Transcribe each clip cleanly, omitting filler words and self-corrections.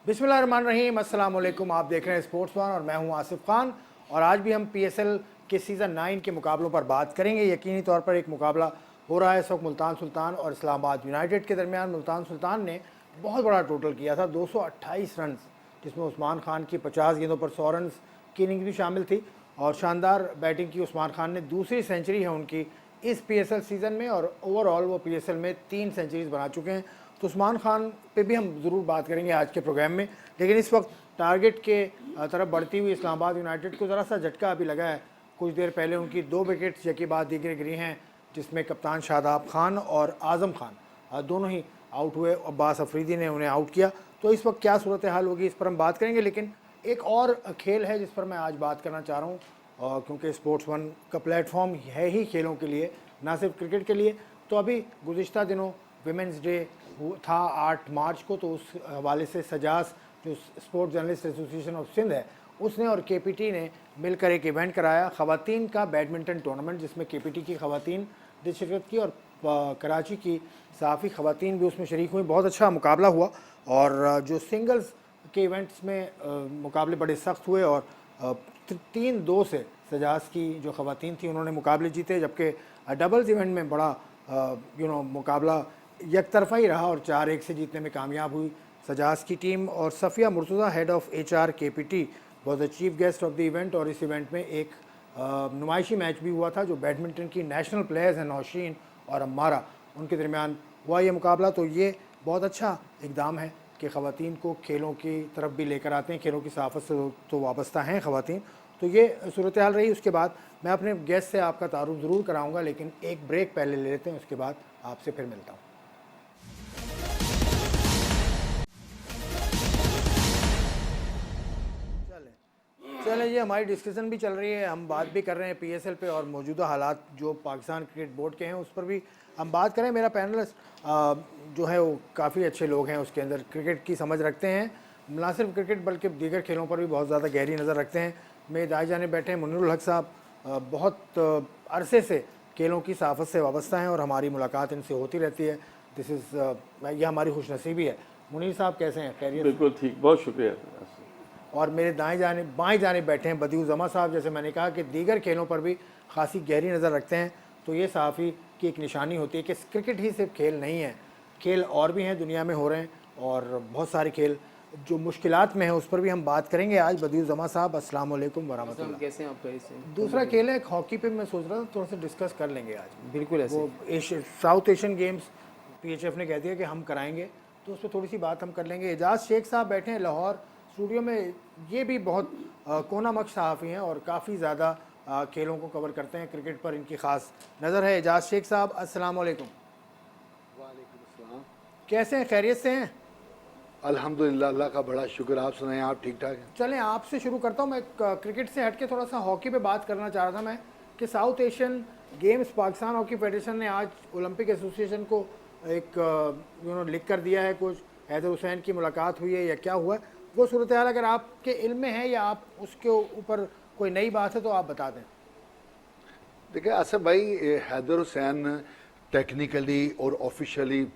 बिस्मिल्लाहिर्रहमानिर्रहीम, अस्सलाम वालेकुम। आप देख रहे हैं स्पोर्ट्स वन और मैं हूं आसिफ खान। और आज भी हम पीएसएल के सीज़न 9 के मुकाबलों पर बात करेंगे। यकीनी तौर पर एक मुकाबला हो रहा है इस वक्त मुल्तान सुल्तान और इस्लामाबाद यूनाइटेड के दरमियान। मुल्तान सुल्तान ने बहुत बड़ा टोटल किया था, 228 रन, जिसमें उस्मान खान की 50 गेंदों पर 100 रन की इनिंग्स भी शामिल थी। और शानदार बैटिंग की उस्मान खान ने, दूसरी सेंचुरी है उनकी इस पीएसएल सीज़न में, और ओवरऑल वो पीएसएल में 3 सेंचुरीज बना चुके हैं। तो उस्मान खान पे भी हम ज़रूर बात करेंगे आज के प्रोग्राम में। लेकिन इस वक्त टारगेट के तरफ बढ़ती हुई इस्लामाबाद यूनाइटेड को ज़रा सा झटका अभी लगा है। कुछ देर पहले उनकी 2 विकेट्स यकी बाद दीगर गिरी हैं, जिसमें कप्तान शादाब खान और आज़म खान दोनों ही आउट हुए। अब्बास अफरीदी ने उन्हें आउट किया। तो इस वक्त क्या सूरत हाल होगी, इस पर हम बात करेंगे। लेकिन एक और खेल है जिस पर मैं आज बात करना चाह रहा हूँ, क्योंकि स्पोर्ट्स वन का प्लेटफॉर्म है ही खेलों के लिए, ना सिर्फ क्रिकेट के लिए। तो अभी गुज़िश्ता दिनों विमेंस डे था 8 मार्च को, तो उस हवाले से सजास, जो sports journalist association of Sindh है, उसने और केपीटी ने मिलकर एक इवेंट कराया, ख़वातीन का बैडमिंटन टूर्नामेंट, जिसमें केपीटी की ख़वातीन ने शिरकत की और कराची की सहाफ़ी ख़वातीन भी उसमें शरीक हुई। बहुत अच्छा मुकाबला हुआ। और जो सिंगल्स के इवेंट्स में मुकाबले बड़े सख्त हुए और 3-2 से सजास की जो ख़वातीन थी उन्होंने मुकाबले जीते, जबकि डबल्स इवेंट में बड़ा मुकाबला एक तरफा ही रहा और 4-1 से जीतने में कामयाब हुई सजास की टीम। और Safiya Murtaza, head of HR KPT, was the chief guest of the event. और इस इवेंट में एक नुमाइशी मैच भी हुआ था, जो बैडमिंटन की नेशनल प्लेयर्स हैं नौशीन और अम्मारा, उनके दरमियान हुआ ये मुकाबला। तो ये बहुत अच्छा इकदाम है कि ख़वातीन को खेलों की तरफ भी लेकर आते हैं। खेलों की सहाफ़त से तो वाबस्ता हैं ख़वातीन। तो ये सूरत हाल रही। उसके बाद मैं अपने गेस्ट से आपका तारुफ ज़रूर कराऊंगा, लेकिन एक ब्रेक पहले ले लेते हैं, उसके बाद आपसे फिर मिलता हूँ। चलें जी, हमारी डिस्कशन भी चल रही है, हम बात भी कर रहे हैं पीएसएल पे और मौजूदा हालात जो पाकिस्तान क्रिकेट बोर्ड के हैं उस पर भी हम बात करें। मेरा पैनलिस्ट जो है वो काफ़ी अच्छे लोग हैं, उसके अंदर क्रिकेट की समझ रखते हैं, ना सिर्फ क्रिकेट बल्कि दीगर खेलों पर भी बहुत ज़्यादा गहरी नज़र रखते हैं। मेरे दाएं जाने बैठे हैं मुनीरुल हक साहब, बहुत अरसे से खेलों की सहाफ़त से वाबस्ता हैं और हमारी मुलाकात इनसे होती रहती है। दिस इज़ यह हमारी खुशनसीबी है। मुनीर साहब कैसे हैं? खैरियत? बिल्कुल ठीक, बहुत शुक्रिया। और मेरे बाएं जाने बैठे हैं बदिउज़्ज़मा साहब। जैसे मैंने कहा कि दीगर खेलों पर भी खासी गहरी नज़र रखते हैं, तो ये सहाफ़ी की एक निशानी होती है कि क्रिकेट ही सिर्फ खेल नहीं है, खेल और भी हैं दुनिया में हो रहे हैं, और बहुत सारे खेल जो मुश्किलात में है उस पर भी हम बात करेंगे आज। बदिउज़्ज़मा साहब, अस्सलाम वालेकुम वरहमतुल्लाह। कैसे हैं आप? दूसरा खेल है हॉकी पे, मैं सोच रहा था थोड़ा सा डिस्कस कर लेंगे आज। बिल्कुल ऐसे वो साउथ एशियन गेम्स PHF ने कह दिया कि हम कराएंगे, तो उस पर थोड़ी सी बात हम कर लेंगे। एजाज़ शेख साहब बैठे हैं लाहौर स्टूडियो में। ये भी बहुत कोनामक सहाफ़ी हैं और काफ़ी ज़्यादा खेलों को कवर करते हैं, क्रिकेट पर इनकी ख़ास नज़र है। एजाज़ शेख साहब, अस्सलाम वालेकुम। वालेकुम अस्सलाम। कैसे हैं? खैरियत से हैं? अल्हम्दुलिल्लाह, अल्लाह का बड़ा शुक्र। आप सुनाएं, आप ठीक ठाक हैं? चलें आपसे शुरू करता हूँ। मैं क्रिकेट से हट के थोड़ा सा हॉकी पे बात करना चाह रहा था मैं, कि south Asian games Pakistan hockey federation ने आज ओलंपिक एसोसिएशन को एक लिख कर दिया है। कुछ हैदर हुसैन की मुलाकात हुई है या क्या हुआ है, वो सूरत हाल अगर आपके इल्म में है या आप उसके ऊपर कोई नई बात है तो आप बता दें। देखिए आसिफ भाई, हैदर हुसैन टेक्निकली और ऑफिशियली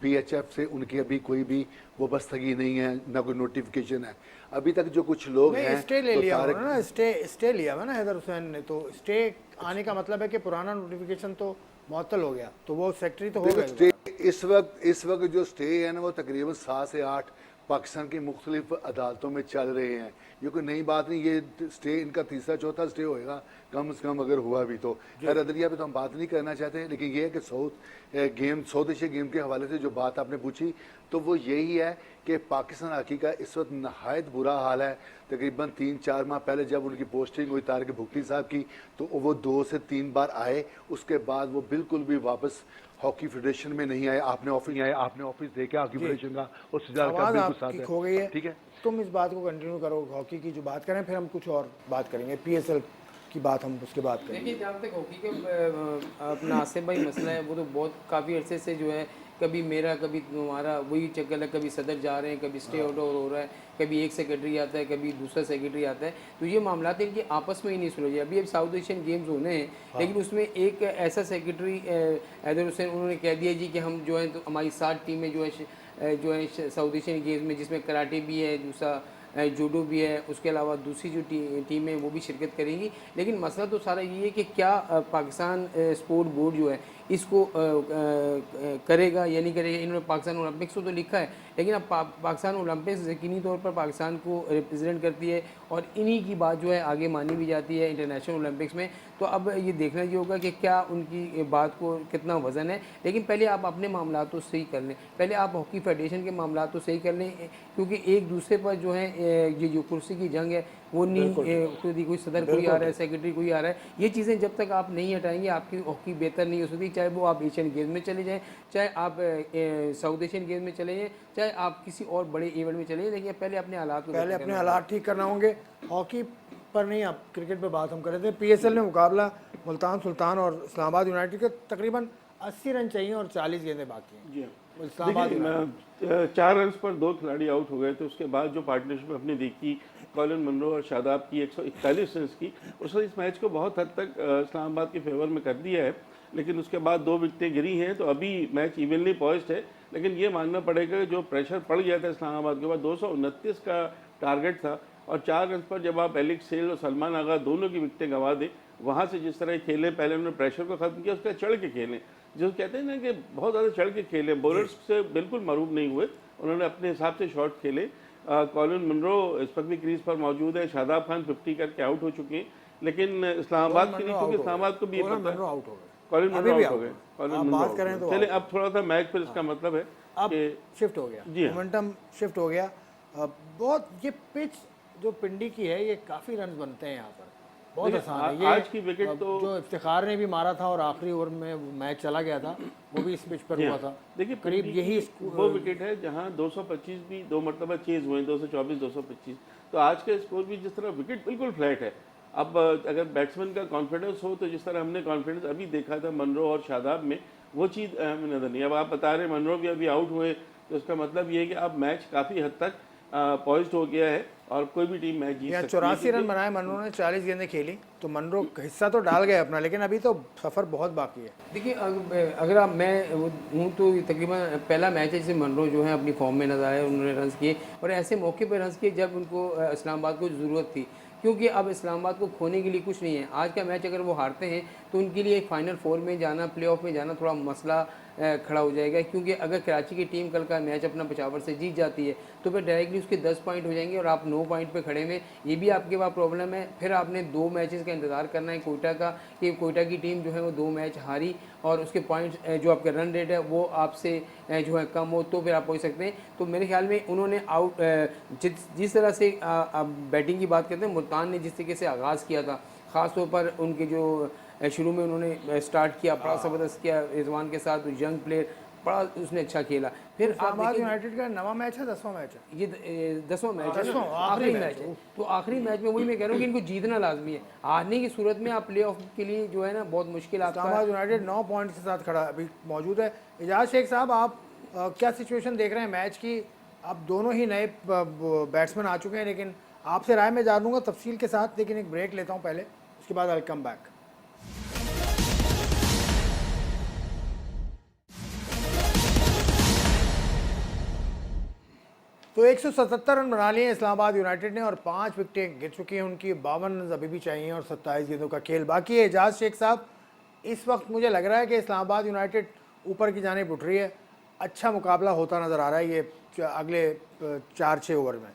PHF से उनकी अभी कोई भी वाबस्तगी नहीं है, ना कोई नोटिफिकेशन है अभी तक। जो कुछ लोग हैं स्टे ले तो लिया उन्होंने ना, स्टे लिया हुआ ना हैदर हुसैन ने। तो स्टे आने का मतलब है कि पुराना नोटिफिकेशन तो मुअत्तल हो गया, तो वो सेक्रेटरी तो हो गए। स्टे इस वक्त जो स्टे है ना, वो तकरीबन 7 से 8 पाकिस्तान की मुख्तलिफ अदालतों में चल रहे हैं। ये कोई नई बात नहीं, ये स्टे इनका तीसरा चौथा स्टे होएगा कम से कम, अगर हुआ भी तो। खैर अदलिया पे तो हम बात नहीं करना चाहते, लेकिन ये है कि साउथ एशिया गेम के हवाले से जो बात आपने पूछी, तो वो यही है कि पाकिस्तान हॉकी का इस वक्त नहायत बुरा हाल है। तकरीबन 3-4 माह पहले जब उनकी पोस्टिंग हुई तारिक भुगटी साहब की, तो वो 2 से 3 बार आए, उसके बाद वो बिल्कुल भी वापस हॉकी फेडरेशन में नहीं आए। आपने ऑफिस देखा हॉकी फेडरेशन का, उस आवाज़ आपकी खो गई है, ठीक है। तुम इस बात को कंटिन्यू करो, हॉकी की जो बात करें, फिर हम कुछ और बात करेंगे PSL की बात, हम उसके बाद करेंगे। देखिए, जहाँ तक हॉकी का अपना आसिफ भाई मसला है, वो तो बहुत काफ़ी अरसे से जो है, कभी मेरा कभी तुम्हारा वही चक्कर है। कभी सदर जा रहे हैं, कभी स्टे ऑर्डर हो रहा है, कभी एक सेक्रेटरी आता है, कभी दूसरा सेक्रेटरी आता है। तो ये मामला इनके आपस में ही नहीं सुलझे। अभी साउथ एशियन गेम्स होने हैं, लेकिन उसमें एक ऐसा सेक्रेटरी हैदर हुसैन, उन्होंने कह दिया जी कि हम जो है, तो हमारी 7 टीमें जो है जो है साउथ एशियन गेम्स में, जिसमें कराटे भी है, दूसरा जूडो भी है, उसके अलावा दूसरी जो टीम है वो भी शिरकत करेंगी। लेकिन मसला तो सारा ये है कि क्या पाकिस्तान स्पोर्ट बोर्ड जो है इसको करेगा या नहीं करेगा। इन्होंने पाकिस्तान ओलंपिक्स तो लिखा है, लेकिन अब पाकिस्तान ओलंपिक्स यकीनी तौर पर पाकिस्तान को रिप्रेजेंट करती है और इन्हीं की बात जो है आगे मानी भी जाती है इंटरनेशनल ओलंपिक्स में। तो अब ये देखना ये होगा कि क्या उनकी बात को कितना वज़न है। लेकिन पहले आप अपने मामला तो सही कर लें, पहले आप हॉकी फेडरेशन के मामला तो सही कर लें, क्योंकि एक दूसरे पर जो है ये जो कुर्सी की जंग है वो नहीं, कोई सदर कोई आ रहा है, सेक्रेटरी कोई आ रहा है, ये चीज़ें जब तक आप नहीं हटाएंगे आपकी हॉकी बेहतर नहीं हो सकती। चाहे वो आप एशियन गेम्स में चले जाएँ, चाहे आप साउथ एशियन गेम्स में चले जाएँ, चाहे आप किसी और बड़े इवेंट में चले जाएँ। देखिए पहले अपने हालात को पहले अपने हालात ठीक करना होंगे। हॉकी पर नहीं, आप क्रिकेट पर बात हम कर रहे थे। पीएसएल में मुकाबला मुल्तान सुल्तान और इस्लामाबाद यूनाइटेड के तकरीबन 80 रन चाहिए और 40 गेंदें बाकी हैं। जी हाँ, इस्लामाबाद देखिए 4 रन पर 2 खिलाड़ी आउट हो गए थे। उसके बाद जो पार्टनरशिप अपनी देखी कॉलिन मनरो और शादाब की 141 रन की, उसने इस मैच को बहुत हद तक इस्लामाबाद के फेवर में कर दिया है। लेकिन उसके बाद 2 विकेटें गिरी हैं, तो अभी मैच इवनली पॉइज्ड है। लेकिन ये मानना पड़ेगा कि जो प्रेशर पड़ गया था इस्लामाबाद के बाद, 229 का टारगेट था और 4 रन पर जब आप एलेक्स सेल और सलमान आगा दोनों की विकेटें गंवा दें, वहाँ से जिस तरह खेले, पहले उन्होंने प्रेशर को ख़त्म किया, उसका चढ़ के खेलें, जो कहते हैं ना कि बहुत ज़्यादा चढ़ के खेले, बॉलर्स से बिल्कुल मरूब नहीं हुए, उन्होंने अपने हिसाब से शॉट खेले। कॉलिन मनरो इस वक्त भी क्रीज पर मौजूद है, शादाब खान 50 करके आउट हो चुके हैं। लेकिन इस्लामाबाद के लिए, क्योंकि इस्लामाबाद को भी ये पता है, आउट हो गए, कॉलिन मनरो आउट हो गए, कॉलिन आप मनरो बात आउट करें हो तो गए। चलिए अब थोड़ा सा मैच पर इसका मतलब है अब कि शिफ्ट हो गया, जी हाँ। मोमेंटम शिफ्ट हो गया। बहुत ये पिच जो पिंडी की है, ये काफ़ी रन बनते हैं यहाँ पर, बहुत देखिए, आसान है। ये आज की विकेट तो जो इफ्तिखार ने भी मारा था और आखिरी ओवर में मैच चला गया था, वो भी इस पिच पर हुआ था। देखिए करीब यही वो विकेट है जहां 225 भी 2 मरतबा चेज हुए, 224 225। तो आज का स्कोर भी जिस तरह विकेट बिल्कुल फ्लैट है। अब अगर बैट्समैन का कॉन्फिडेंस हो तो जिस तरह हमने कॉन्फिडेंस अभी देखा था मनरो और शादाब में, वो चीज़ हमें नजर नहीं। अब आप बता रहे मनरो भी अभी आउट हुए, तो इसका मतलब ये है कि अब मैच काफ़ी हद तक पॉइज्ड हो गया है और कोई भी टीम मैच जीत सकती है। 84 रन बनाए मनरो ने, 40 गेंदें खेली, तो मनरो हिस्सा तो डाल गए अपना, लेकिन अभी तो सफ़र बहुत बाकी है। देखिए अगर आप मैं हूँ तो तकरीबन पहला मैच है जिसे मनरो जो है अपनी फॉर्म में नजर आए, उन्होंने रन्स किए और ऐसे मौके पर रन्स किए जब उनको इस्लामाबाद को ज़रूरत थी, क्योंकि अब इस्लामाबाद को खोने के लिए कुछ नहीं है। आज का मैच अगर वो हारते हैं तो उनके लिए फाइनल 4 में जाना, प्लेऑफ में जाना थोड़ा मसला खड़ा हो जाएगा, क्योंकि अगर कराची की टीम कल का मैच अपना पेशावर से जीत जाती है तो फिर डायरेक्टली उसके 10 पॉइंट हो जाएंगे और आप 9 पॉइंट पे खड़े में, ये भी आपके पास प्रॉब्लम है। फिर आपने 2 मैचेस का इंतज़ार करना है कोयटा का, कि कोयटा की टीम जो है वो 2 मैच हारी और उसके पॉइंट जो आपका रन रेट है वो आपसे जो है कम हो, तो फिर आप पहुँच सकते हैं। तो मेरे ख्याल में उन्होंने आउट जिस तरह से बैटिंग की बात करते हैं, मुल्तान ने जिस तरीके से आगाज़ किया था, ख़ास तौर पर उनके जो शुरू में उन्होंने स्टार्ट किया, बड़ा ज़बरदस्त किया रिजवान के साथ, यंग प्लेयर, बड़ा उसने अच्छा खेला। फिर इस्लामाबाद यूनाइटेड का नवा मैच है, 10वां मैच है, ये 10वां मैच है, 10वां आखिरी मैच है। तो आखिरी मैच में वही मैं कह रहा हूँ कि इनको जीतना लाजमी है। हारने की सूरत में आप प्ले ऑफ के लिए जो है ना बहुत मुश्किल आपका। इस्लामाबाद यूनाइटेड 9 पॉइंट के साथ खड़ा अभी मौजूद है। एजाज शेख साहब, आप क्या सिचुएशन देख रहे हैं मैच की? अब दोनों ही नए बैट्समैन आ चुके हैं, लेकिन आपसे राय मैं जानूंगा तफसील के साथ, लेकिन एक ब्रेक लेता हूँ पहले, उसके बाद आई विल कम बैक। तो 177 रन बना लिए इस्लामाबाद यूनाइटेड ने और 5 विकेटें गिर चुकी हैं उनकी, 52 रन अभी भी चाहिए और 27 गेंदों का खेल बाकी है। एजाज शेख साहब, इस वक्त मुझे लग रहा है कि इस्लामाबाद यूनाइटेड ऊपर की जानिब उठ रही है, अच्छा मुकाबला होता नज़र आ रहा है ये अगले 4-6 ओवर में।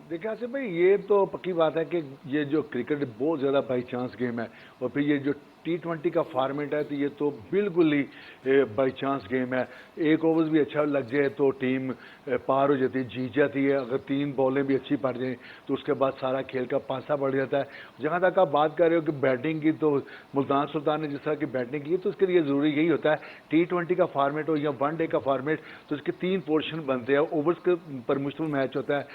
देखिए आसिफ भाई, ये तो पक्की बात है कि ये जो क्रिकेट बहुत ज़्यादा बाई चांस गेम है और फिर ये जो T20 का फॉर्मेट है तो ये तो बिल्कुल ही बाई चांस गेम है। एक ओवर भी अच्छा लग जाए तो टीम पार हो जाती है, जीत जाती है। अगर 3 बॉलें भी अच्छी पड़ जाएं तो उसके बाद सारा खेल का पासा बढ़ जाता है। जहाँ तक आप बात कर रहे हो कि बैटिंग की, तो मुल्तान सुल्तान ने जिस तरह की बैटिंग की तो उसके लिए ज़रूरी यही होता है, T20 का फॉर्मेट हो या वनडे का फॉर्मेट, तो उसके 3 पोर्शन बनते हैं। ओवर्स के पर मुश्तमिल मैच होता है,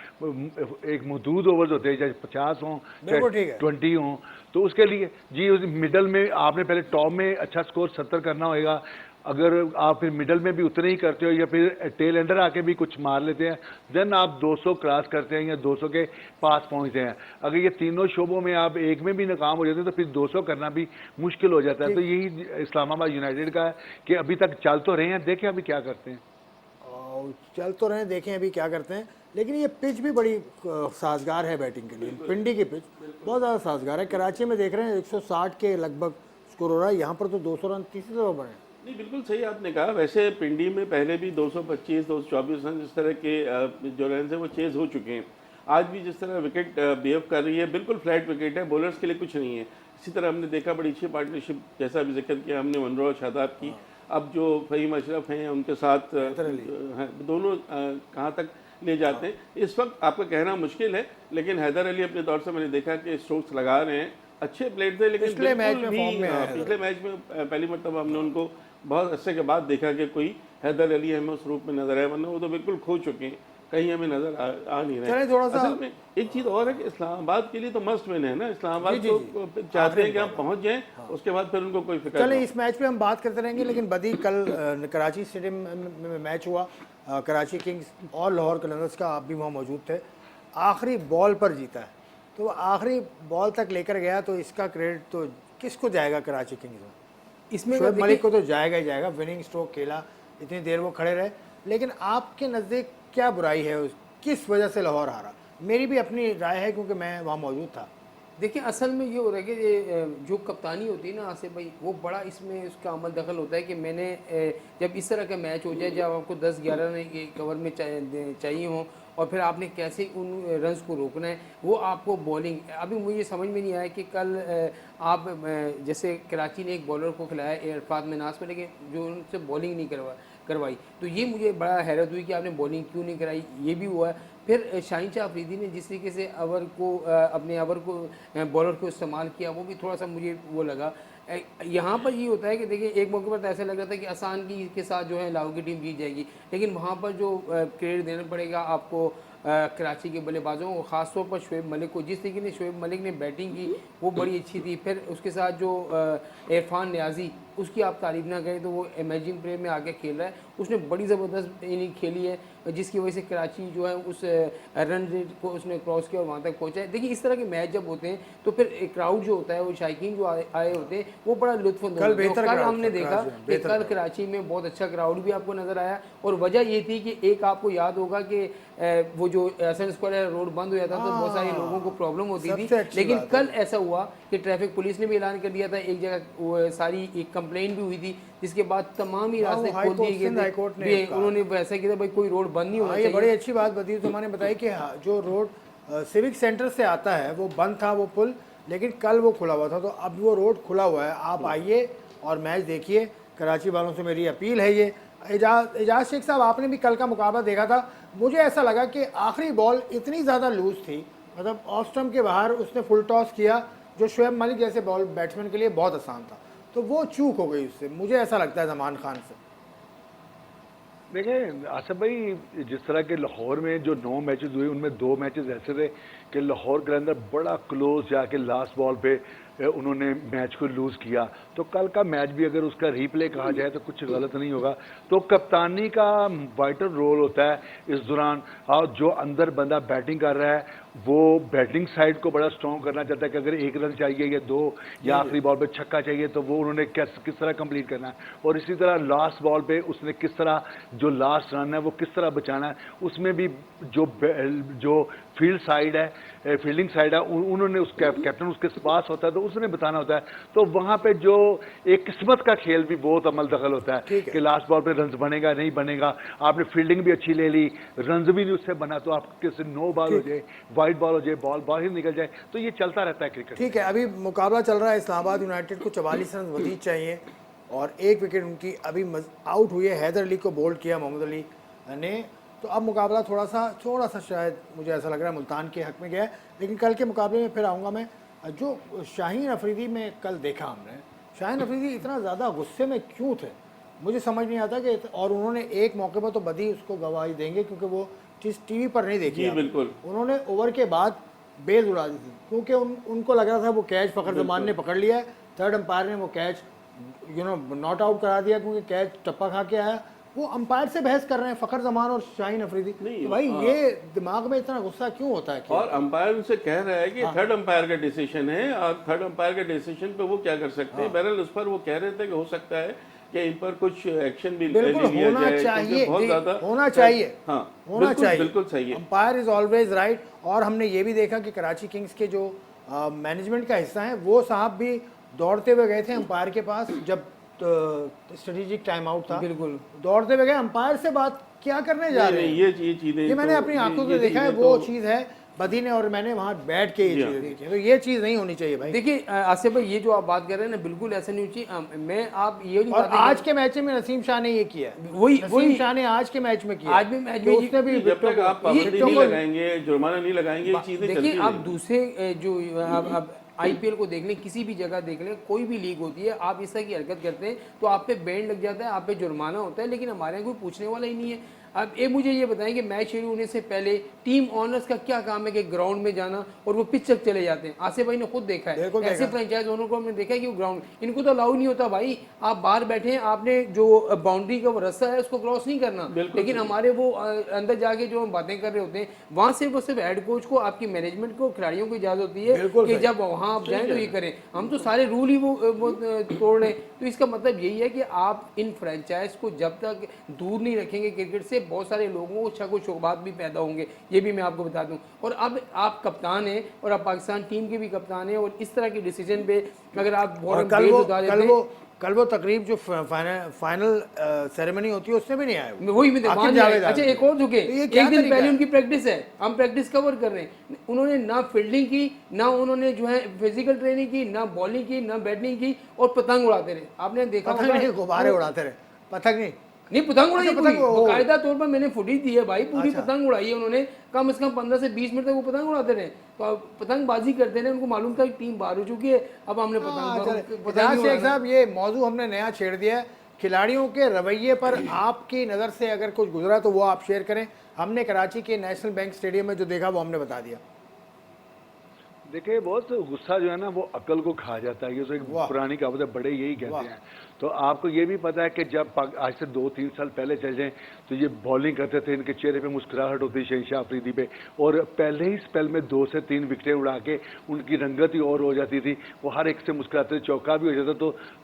एक महदूद ओवर्स होते हैं, चाहे 50 हों चाहे 20 हों। तो उसके लिए जी उस मिडल में आपने पहले टॉप में अच्छा स्कोर 70 करना होगा अगर आप फिर मिडल में भी उतने ही करते हो या फिर टेल एंडर आके भी कुछ मार लेते हैं, देन आप 200 क्रॉस करते हैं या 200 के पास पहुंचते हैं। अगर ये तीनों शोबों में आप एक में भी नाकाम हो जाते हैं तो फिर 200 करना भी मुश्किल हो जाता है। तो यही इस्लामाबाद यूनाइटेड का है कि अभी तक चल तो रहे हैं, देखें अभी क्या करते हैं। और चल तो रहे, देखें अभी क्या करते हैं। लेकिन ये पिच भी बड़ी साजगार है बैटिंग के लिए। पिंडी की पिच बहुत ज़्यादा साजगार है। कराची में देख रहे हैं 160 के लगभग स्कोर हो रहा है, यहाँ पर तो 200 रन तीसरी दफ़ा बने। नहीं, बिल्कुल सही आपने कहा। वैसे पिंडी में पहले भी 225, 224 रन इस तरह के जो रन है वो चेज हो चुके हैं। आज भी जिस तरह विकेट बिहेव कर रही है, बिल्कुल फ्लैट विकेट है, बॉलर्स के लिए कुछ नहीं है। इसी तरह हमने देखा बड़ी अच्छी पार्टनरशिप, जैसा अभी जिक्र किया हमने मनरो और शादाब की। अब जो फ़हीम अशरफ हैं उनके साथ दोनों कहाँ तक ले जाते हैं इस वक्त आपका कहना मुश्किल है। लेकिन हैदर अली अपने दौर से मैंने देखा कि स्ट्रोक्स लगा रहे हैं, अच्छे प्लेयर थे। लेकिन पिछले मैच बिल्कुल में भी फॉर्म में है पिछले मैच में पहली मरतबा हमने उनको बहुत अरसे के बाद देखा कि कोई हैदर अली हमें उस रूप में नजर आया, वरना वो तो बिल्कुल खो चुके हैं, कहीं हमें नजर आ नहीं रहे। चलिए थोड़ा सा असल में एक चीज़ और है कि इस्लामाबाद के लिए तो मस्ट विन है ना। इस्लामाबाद को चाहते हैं कि हम पहुंच जाएं, उसके बाद फिर उनको कोई फिक्र चले नहीं। इस मैच पे हम बात करते रहेंगे। लेकिन बदी कल कराची स्टेडियम में मैच हुआ, कराची किंग्स और लाहौर कलंदर्स का, आप भी वहाँ मौजूद थे। आखिरी बॉल पर जीता है, तो आखिरी बॉल तक लेकर गया, तो इसका क्रेडिट तो किसको जाएगा कराची किंग्स में? इसमें शोएब मलिक को तो जाएगा ही जाएगा, विनिंग स्ट्रोक खेला, इतनी देर वो खड़े रहे। लेकिन आपके नज़दीक क्या बुराई है, किस वजह से लाहौर हारा? मेरी भी अपनी राय है क्योंकि मैं वहाँ मौजूद था। देखिए असल में ये हो रहा है कि ये जो कप्तानी होती है ना आसिफ भाई, वो बड़ा इसमें उसका अमल दखल होता है कि मैंने जब इस तरह का मैच हो जाए, जब आपको 10-11 रन के कवर में चाहिए हों और फिर आपने कैसे उन रन्स को रोकना है, वो आपको बॉलिंग। अभी मुझे समझ में नहीं आया कि कल आप जैसे कराची ने एक बॉलर को खिलाया इरफान मिनास में, लेकिन जो उनसे बॉलिंग नहीं करवाई, तो ये मुझे बड़ा हैरत हुई कि आपने बॉलिंग क्यों नहीं कराई। ये भी हुआ। फिर शाहीन शाह अफरीदी ने जिस तरीके से अवर को अपने अवर को बॉलर को इस्तेमाल किया, वो भी थोड़ा सा मुझे वो लगा। यहाँ पर ये होता है कि देखिए एक मौके पर तो ऐसा लग रहा था कि आसान की के साथ जो है लाहौर की टीम जीत जाएगी, लेकिन वहाँ पर जो क्रेडिट देना पड़ेगा आपको कराची के बल्लेबाजों को, ख़ासतौर पर शोएब मलिक को। जिस तरीके से शोएब मलिक ने बैटिंग की वो बड़ी अच्छी थी। फिर उसके साथ जो इरफान न्याजी, उसकी आप तारीफ ना करें तो वो इमेजिंग प्ले में आके खेल रहा है, उसने बड़ी ज़बरदस्त इनिंग खेली है, जिसकी वजह से कराची जो है उस रन रेट को उसने क्रॉस किया और वहाँ तक पहुँचा है। देखिए इस तरह के मैच जब होते हैं तो फिर एक क्राउड जो होता है, वो शायकीन जो आए होते हैं, वो बड़ा लुत्फ़अंदोज़ होते हैं। कल हमने देखा कि कल कराची में बहुत अच्छा क्राउड भी आपको नज़र आया, और वजह ये थी कि एक आपको याद होगा कि वो जो एसएन स्क्वायर रोड बंद हो जाता था तो बहुत सारे लोगों को प्रॉब्लम होती थी। लेकिन कल ऐसा हुआ कि ट्रैफिक पुलिस ने भी ऐलान कर दिया था, एक जगह सारी एक कंप्लेंट भी हुई थी, जिसके बाद तमाम ही रास्ते खोल दिए गए थे। उन्होंने वैसा किया भाई कोई रोड बंद नहीं होना चाहिए। बड़ी अच्छी बात बदी तुम्हारे बताई कि जो रोड सिविक सेंटर से आता है वो बंद था, वो पुल, लेकिन कल वो खुला हुआ था। तो अब वो रोड खुला हुआ है, आप आइए और मैच देखिए। कराची वालों से मेरी अपील है ये। एजाज शेख साहब, आपने भी कल का मुकाबला देखा था, मुझे ऐसा लगा कि आखिरी बॉल इतनी ज़्यादा लूज थी, मतलब ऑफ स्टंप के बाहर उसने फुल टॉस किया, जो शोएब मलिक जैसे बॉल बैट्समैन के लिए बहुत आसान था, तो वो चूक हो गई उससे, मुझे ऐसा लगता है जमान खान से। देखिए आसिफ भाई, जिस तरह के लाहौर में जो 9 मैचेस हुए उनमें 2 मैचेस ऐसे थे कि लाहौर के अंदर बड़ा क्लोज जाके लास्ट बॉल पे उन्होंने मैच को लूज़ किया। तो कल का मैच भी अगर उसका रीप्ले कहा जाए तो कुछ गलत नहीं होगा। तो कप्तानी का वाइटल रोल होता है इस दौरान। और जो अंदर बंदा बैटिंग कर रहा है वो बैटिंग साइड को बड़ा स्ट्रॉन्ग करना चाहता है कि अगर 1 रन चाहिए या 2 या आखिरी बॉल पे छक्का चाहिए तो वो उन्होंने किस तरह कंप्लीट करना है। और इसी तरह लास्ट बॉल पे उसने किस तरह जो लास्ट रन है वो किस तरह बचाना है। उसमें भी जो फील्ड साइड है, फील्डिंग साइड है, उन्होंने उस कैप्टन उसके पास होता है तो उसने बताना होता है। तो वहाँ पे जो एक किस्मत का खेल भी बहुत अमल दखल होता है कि लास्ट बॉल पे रन बनेगा नहीं बनेगा। आपने फील्डिंग भी अच्छी ले ली, रन भी नहीं उससे बना, तो आप किसी नो बॉल हो जाए, वाइड बॉल हो जाए, बॉल बाहर निकल जाए, तो ये चलता रहता है क्रिकेट। ठीक है, अभी मुकाबला चल रहा है, इस्लामाबाद यूनाइटेड को 44 रन मजीद चाहिए और 1 विकेट उनकी अभी आउट हुई है। हैदर अली को बोल्ड किया मोहम्मद अली ने। तो अब मुकाबला थोड़ा सा शायद मुझे ऐसा लग रहा है मुल्तान के हक में गया है। लेकिन कल के मुकाबले में फिर आऊँगा मैं। जो शाहीन अफरीदी में कल देखा हमने, शाहीन अफरीदी इतना ज़्यादा गुस्से में क्यों थे मुझे समझ नहीं आता कि। और उन्होंने एक मौके पर तो बदी उसको गवाही देंगे क्योंकि वो चीज़ टीवी पर नहीं देखी। बिल्कुल, उन्होंने ओवर के बाद बेल उड़ा दी थी क्योंकि उनको लग रहा था वो कैच फ़खर जमान ने पकड़ लिया है, थर्ड अंपायर ने वो कैच नॉट आउट करा दिया क्योंकि कैच टप्पा खा के आया, वो अंपायर से बहस कर रहे हैं फखर जमान और शाहीन अफरीदी। नहीं, तो भाई ये दिमाग में इतना गुस्सा क्यों होता है? और अंपायर उनसे कह रहा है कि थर्ड अंपायर का डिसीजन है, और थर्ड अंपायर के डिसीजन पे वो क्या कर सकते हैं। बहरहाल उस पर वो कह रहे थे कि हो सकता है कि इन पर कुछ एक्शन भी ले बिल्कुल लिया होना जाए, चाहिए, क्योंकि बहुत ज्यादा होना चाहिए, हाँ होना बिल्कुल, चाहिए, बिल्कुल सही है। Umpire is always right. और हमने ये भी देखा कि कराची किंग्स के जो मैनेजमेंट का हिस्सा है वो साहब भी दौड़ते हुए गए थे अंपायर के पास जब स्ट्रेटेजिक टाइम आउट था, बिल्कुल दौड़ते हुए गए, अंपायर से बात क्या करने जा रहे हैं? ये चीजें ये मैंने तो- अपनी आंखों ये से देखा है, चीजें वो तो- चीज़ है बदी ने, और मैंने वहाँ बैठ के ये जी हाँ। चीज़ें देखी हैं। तो ये चीज़ नहीं होनी चाहिए भाई। देखिए आसिफ भाई, ये जो आप बात कर रहे हैं ना, बिल्कुल ऐसा नहीं होनी चाहिए। मैं आप ये नहीं और बातें आज के मैच में नसीम शाह ने ये किया है। वही नसीम शाह ने आज के मैच में किया, आज भी मैच कि में उसने भी जब तक आप पाबंदी विकेटों नहीं को- लगाएंगे, जुर्माना नहीं लगाएंगे, ये चीजें चलती देखिए आप रहेंगी। दूसरे जो आप आईपीएल को देख लें, किसी भी जगह देख लें, कोई भी लीग होती है, आप इस तरह की हरकत करते हैं तो आप पे बैंड लग जाता है, आप पे जुर्माना होता है, लेकिन हमारे यहाँ कोई पूछने वाला ही नहीं है। अब एक मुझे ये बताएं कि मैच शुरू होने से पहले टीम ऑनर्स का क्या काम है कि ग्राउंड में जाना और वो पिच तक चले जाते हैं। आसिफ भाई ने खुद देखा है, बिल्कुल ऐसे देखा। फ्रेंचाइज ओनर को हमने देखा है कि वो ग्राउंड, इनको तो अलाउ नहीं होता भाई, आप बाहर बैठे हैं, आपने जो बाउंड्री का वो रास्ता है उसको क्रॉस नहीं करना। लेकिन हमारे वो अंदर जाके जो हम बातें कर रहे होते हैं, वहाँ से वो सिर्फ हेड कोच को, आपकी मैनेजमेंट को, खिलाड़ियों को इजाजत होती है बिल्कुल कि सही। जब वहाँ आप जाएं तो ये करें। हम तो सारे रूल ही वो तोड़ रहे हैं। तो इसका मतलब यही है कि आप इन फ्रेंचाइज को जब तक दूर नहीं रखेंगे क्रिकेट से, बहुत सारे लोगों को शक व शुबहात भी पैदा होंगे। ये भी मैं आपको बता दूं। और अब आप कप्तान हैं और आप पाकिस्तान टीम के भी कप्तान हैं, और इस तरह के डिसीजन पे अगर आप और कल वो तकरीब जो फाइनल सेरेमनी होती है उसमें भी नहीं आए वो। वही में आकिब जावेद अच्छा आए। एक और झुके, तो ये एक क्या दिन तरीका पहले है? उनकी प्रैक्टिस है, हम प्रैक्टिस कवर कर रहे हैं, उन्होंने ना फील्डिंग की, ना उन्होंने जो है फिजिकल ट्रेनिंग की, ना बॉलिंग की, ना बैटिंग की, और पतंग उड़ाते रहे। आपने देखा पतंग नहीं, गुब्बारे उड़ाते रहे, पतंग नहीं। नहीं, पतंग उड़ाई, अच्छा, पतंग वो- कायदा तौर पर मैंने फुटेज दी है भाई, पूरी अच्छा। पतंग उड़ाई है उन्होंने। कम से कम 15 से 20 मिनट तक वो पतंग उड़ाते रहे, तो पतंगबाजी करते रहे। उनको मालूम था कि टीम बाहर हो चुकी है, अब हमने इजाज शेख साहब, ये मौजू हमने नया छेड़ दिया है, खिलाड़ियों के रवैये पर आपकी नज़र से अगर कुछ गुजरा तो वो आप शेयर करें। हमने कराची के नेशनल बैंक स्टेडियम में जो देखा वो हमने बता दिया। देखिए, बहुत गुस्सा जो है ना वो अकल को खा जाता है। ये तो एक वाह। पुरानी कहावत है, बड़े यही कहते वाह। हैं। तो आपको ये भी पता है कि जब आज से 2-3 साल पहले चल जाएं तो ये बॉलिंग करते थे, इनके चेहरे पे मुस्कुराहट होती शहनशाह अफरीदी पे, और पहले ही स्पेल में 2 से 3 विकेटें उड़ा के उनकी रंगत ही और हो जाती थी। वो हर एक से मुस्कुराते थे, चौका भी हो जाता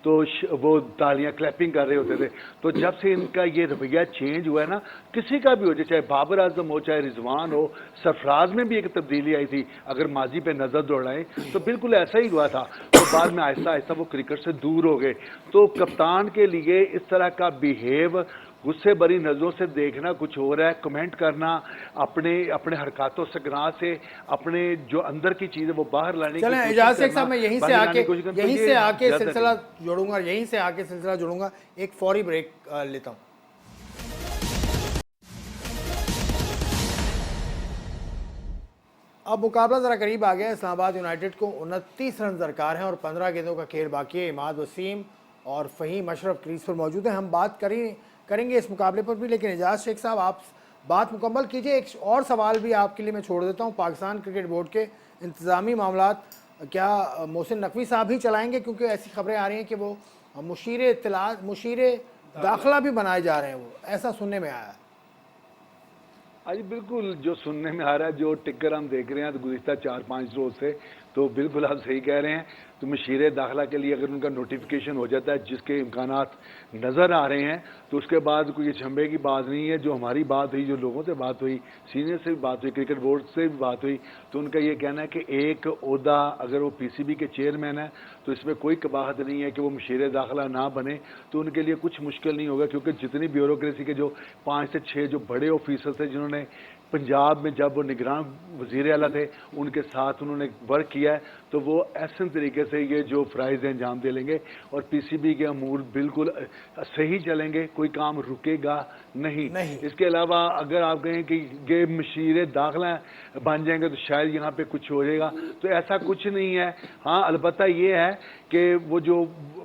तो वो तालियां क्लैपिंग कर रहे होते थे। तो जब से इनका ये रवैया चेंज हुआ है ना, किसी का भी हो जाए, चाहे बाबर आजम हो, चाहे रिजवान हो, सरफराज में भी एक तब्दीली आई थी। अगर माजी पे नजर दौड़ाएं तो बिल्कुल ऐसा ही हुआ था। तो बाद में आहिस्ता आहिस्ता वो क्रिकेट से दूर हो गए। तो कप्तान के लिए इस तरह का बिहेव, गुस्से भरी नजरों से देखना कुछ हो रहा है, कमेंट करना, अपने हरकतों से गनाह से अपने जो अंदर की चीज है वो बाहर लाने की चलें कोशिश इजाज शेख करना, साहब, मैं यहीं से बाहर लाने आके की कोशिश करना, तो ये ज्यादा सिलसिला जोड़ूंगा, एक फौरी ब्रेक लेता हूँ। अब मुकाबला ज़रा करीब आ गया है। इस्लामाबाद यूनाइटेड को 29 रन दरकार हैं और 15 गेंदों का खेल बाकी है। इमाद वसीम और फ़हीम अशरफ क्रीज पर मौजूद हैं। हम बात करेंगे इस मुकाबले पर भी, लेकिन एजाज शेख साहब आप बात मुकम्मल कीजिए। एक और सवाल भी आपके लिए मैं छोड़ देता हूँ। पाकिस्तान क्रिकेट बोर्ड के इंतज़ामी मामलात क्या मोहसिन नकवी साहब ही चलाएँगे, क्योंकि ऐसी खबरें आ रही हैं कि वो मुशीर दाखिला भी बनाए जा रहे हैं, वो ऐसा सुनने में आया है। आज बिल्कुल जो सुनने में आ रहा है, जो टिक्कर हम देख रहे हैं तो गुज़िश्ता 4-5 रोज से, तो बिल्कुल आप सही कह रहे हैं। तो मशीर दाखिला के लिए अगर उनका नोटिफिकेशन हो जाता है, जिसके इम्कानात नज़र आ रहे हैं, तो उसके बाद कोई झंबे की बात नहीं है। जो हमारी बात हुई, जो लोगों से बात हुई, सीनियर से भी बात हुई, क्रिकेट बोर्ड से भी बात हुई, तो उनका ये कहना है कि एक ओहदा अगर वो पीसीबी के चेयरमैन है तो इसमें कोई कबाहत नहीं है कि वो मशीर दाखिला ना बने। तो उनके लिए कुछ मुश्किल नहीं होगा, क्योंकि जितनी ब्यूरोक्रेसी के जो 5 से 6 जो बड़े ऑफिसर थे, जिन्होंने पंजाब में जब वो निगरान वज़ीर आला थे उनके साथ उन्होंने वर्क किया है, तो वो ऐसे तरीके से ये जो फ़राइज़ अंजाम दे लेंगे और पीसीबी के अमूर बिल्कुल सही चलेंगे, कोई काम रुकेगा नहीं। इसके अलावा अगर आप कहें कि ये मशीर दाखिला बन जाएंगे तो शायद यहाँ पे कुछ हो जाएगा, तो ऐसा कुछ नहीं है। हाँ, अलबत्ता ये है कि वो जो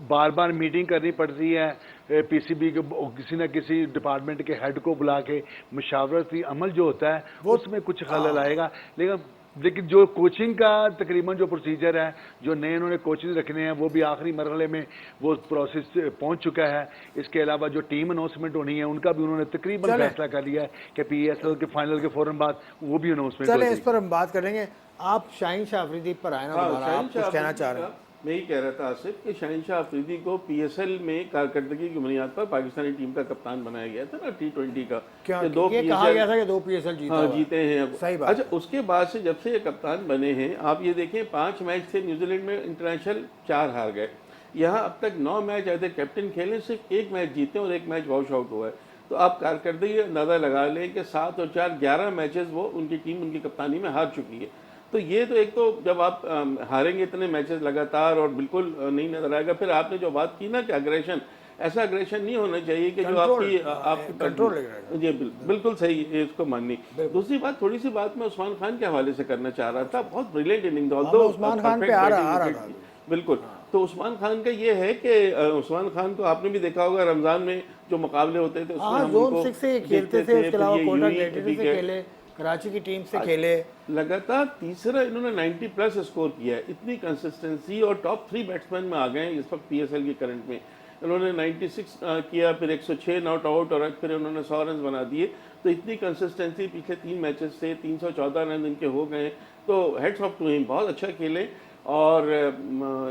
बार बार मीटिंग करनी पड़ती है पीसीबी के किसी न किसी डिपार्टमेंट के हेड को बुला के, मशावरती अमल जो होता है उसमें कुछ खलल आएगा। लेकिन लेकिन जो कोचिंग का तकरीबन जो प्रोसीजर है, जो नए उन्होंने कोचेज रखने हैं, वो भी आखिरी मरहले में वो प्रोसेस पहुंच चुका है। इसके अलावा जो टीम अनाउंसमेंट होनी है उनका भी उन्होंने तकरीबन फैसला कर लिया है कि PSL के फाइनल के फौरन बाद वो भी अनाउंसमेंट चले इस पर हम बात करेंगे। आप शाहीन शाह अफरीदी पर आए ना, दोबारा आप कुछ कहना चाह रहे हैं? मैं ही कह रहा था आसिफ कि शाहीन शाह अफरीदी को PSL में कारकर्दगी की बुनियाद पर पाकिस्तानी टीम का कप्तान बनाया गया था ना T20 का। क्या कि दो ये कहा PSL गया था कि 2 PSL जीता हाँ हुआ है। जीते हैं अब। सही बात अच्छा, उसके बाद से जब से ये कप्तान बने हैं, आप ये देखें 5 मैच थे न्यूजीलैंड में, इंटरनेशनल 4 हार गए। यहाँ अब तक 9 मैच एज ए कैप्टन खेले, सिर्फ 1 मैच जीते और 1 मैच वॉश आउट हुआ है। तो आप कारकर्दगी अंदाज़ा लगा लें कि 7 और 4 11 मैचेस वो उनकी टीम उनकी कप्तानी में हार चुकी है। तो ये तो एक तो जब आप हारेंगे इतने मैचेस लगातार और बिल्कुल नहीं नजर आएगा। फिर आपने जो बात की ना कि अग्रेशन, ऐसा अग्रेशन नहीं होना चाहिए कि जो आपकी कंट्रोल जी बिल्कुल सही है, इसको माननी। दूसरी बात, थोड़ी सी बात मैं उस्मान खान के हवाले से करना चाह रहा था। बहुत ब्रिलियंट इनिंग, उस्मान खान पे आ रहा था बिल्कुल। तो उस्मान खान का ये है कि उस्मान खान को आपने भी देखा होगा रमजान में जो मुकाबले होते थे उसमें हम जोन 6 से खेलते थे, उसके अलावा कोटा ग्लैडिएटर्स से खेले, कराची की टीम से खेले। लगातार तीसरा इन्होंने 90+ स्कोर किया है। इतनी कंसिस्टेंसी, और टॉप 3 बैट्समैन में आ गए हैं इस वक्त PSL की करंट में। इन्होंने 96 किया, फिर 106 नॉट आउट, और फिर उन्होंने 100 रन बना दिए। तो इतनी कंसिस्टेंसी पिछले 3 मैचेस से 314 रन इनके हो गए। तो हेड्स ऑफ टू हिम, बहुत अच्छा खेले। और